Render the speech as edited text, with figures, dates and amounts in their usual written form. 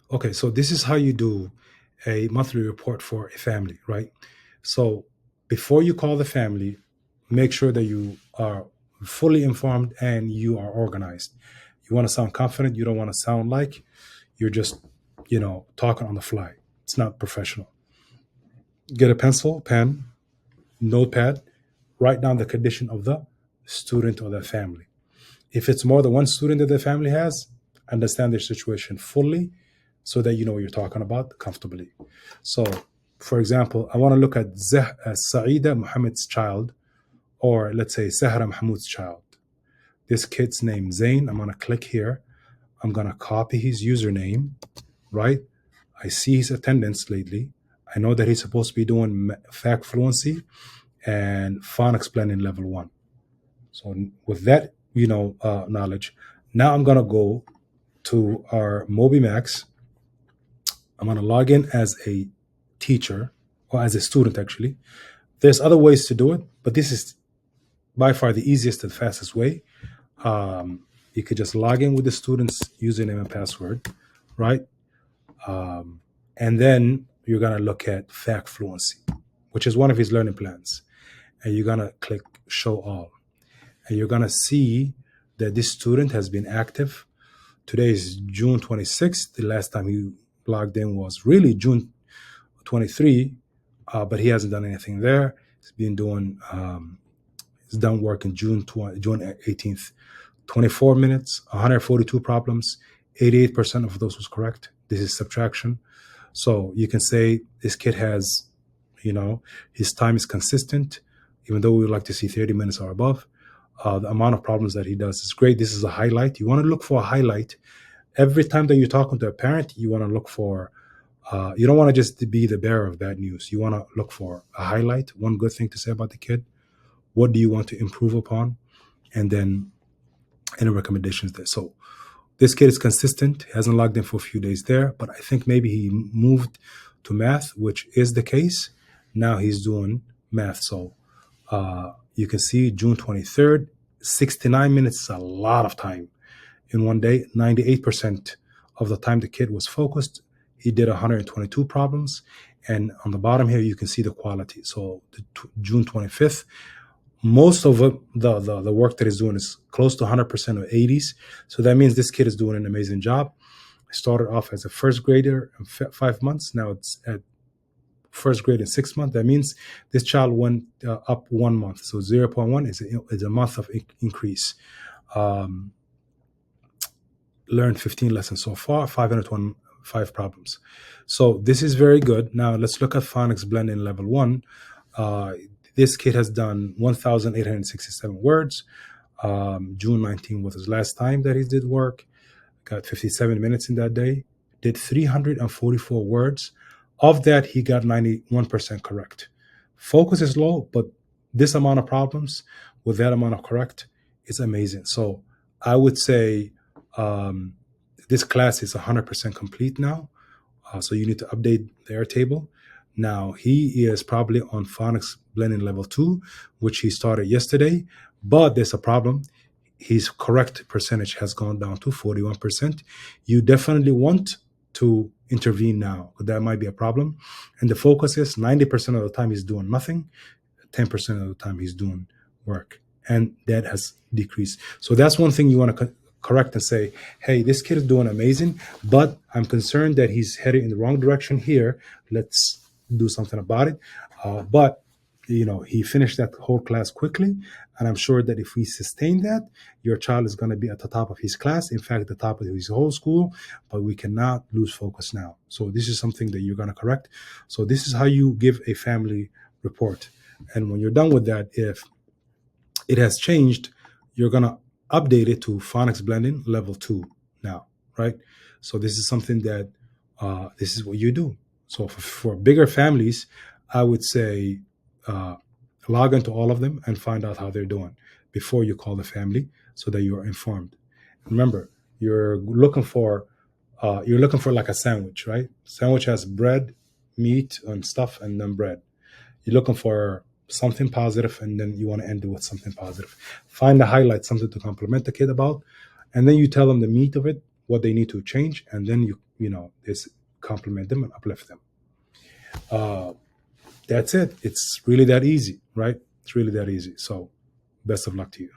Okay, so this is how you do a monthly report for a family, right? So before you call the family, make sure that you are fully informed and you are organized. You want to sound confident. You don't want to sound like you're just, talking on the fly. It's not professional. Get a pencil, pen, notepad, write down the condition of the student or the family. If it's more than one student that the family has, understand their situation fully so that you know what you're talking about comfortably. So, for example, I want to look at Saida Muhammad's child, or let's say Sahra Mahmoud's child. This kid's name, Zain. I'm going to click here. I'm going to copy his username, right? I see his attendance lately. I know that he's supposed to be doing fact fluency and phonics blending level 1. So with that, knowledge, now I'm gonna go to our MobiMax. I'm gonna log in as a teacher or as a student. Actually, there's other ways to do it, but this is by far the easiest and fastest way. You could just log in with the student's username and password, right? And then you're gonna look at fact fluency, which is one of his learning plans, and you're gonna click show all. And you're going to see that this student has been active. Today is June 26th. The last time he logged in was really June 23, but he hasn't done anything there. He's been doing, he's done work in June 18th. 24 minutes, 142 problems, 88% of those was correct. This is subtraction. So you can say this kid has, his time is consistent, even though we would like to see 30 minutes or above. The amount of problems that he does is great. This is a highlight. You want to look for a highlight. Every time that you're talking to a parent, you want to look for, you don't want to just be the bearer of bad news. You want to look for a highlight, one good thing to say about the kid. What do you want to improve upon? And then any recommendations there. So this kid is consistent. He hasn't logged in for a few days there, but I think maybe he moved to math, which is the case. Now he's doing math. So you can see June 23rd, 69 minutes is a lot of time in one day. 98% of the time the kid was focused. He did 122 problems. And on the bottom here, you can see the quality. So June 25th, most of the work that he's doing is close to 100% of 80s. So that means this kid is doing an amazing job. I started off as a first grader in 5 months. Now it's at first grade in 6 months. That means this child went up 1 month. So 0.1 is a month of increase. Learned 15 lessons so far, 505 problems. So this is very good. Now let's look at phonics blending level 1. This kid has done 1,867 words. June 19 was his last time that he did work. Got 57 minutes in that day. Did 344 words. Of that, he got 91% correct. Focus is low, but this amount of problems with that amount of correct is amazing. So I would say this class is 100% complete now. So you need to update the Airtable. Now he is probably on phonics blending level 2, which he started yesterday, but there's a problem. His correct percentage has gone down to 41%. You definitely want to intervene now. That might be a problem. And the focus is 90% of the time he's doing nothing, 10% of the time he's doing work. And that has decreased. So that's one thing you want to correct and say, hey, this kid is doing amazing, but I'm concerned that he's heading in the wrong direction here. Let's do something about it. But he finished that whole class quickly, and I'm sure that if we sustain that, your child is going to be at the top of his class, in fact, the top of his whole school, but we cannot lose focus now. So this is something that you're going to correct. So this is how you give a family report. And when you're done with that, if it has changed, you're going to update it to phonics blending level 2 now, right? So this is something that, this is what you do. So for bigger families, I would say, log into all of them and find out how they're doing before you call the family so that you are informed. Remember, you're looking for like a sandwich, right? Sandwich has bread, meat, and stuff, and then bread. You're looking for something positive, and then you want to end it with something positive. Find the highlight, something to compliment the kid about, and then you tell them the meat of it, what they need to change, and then this compliment them and uplift them. That's it. It's really that easy, right? It's really that easy. So best of luck to you.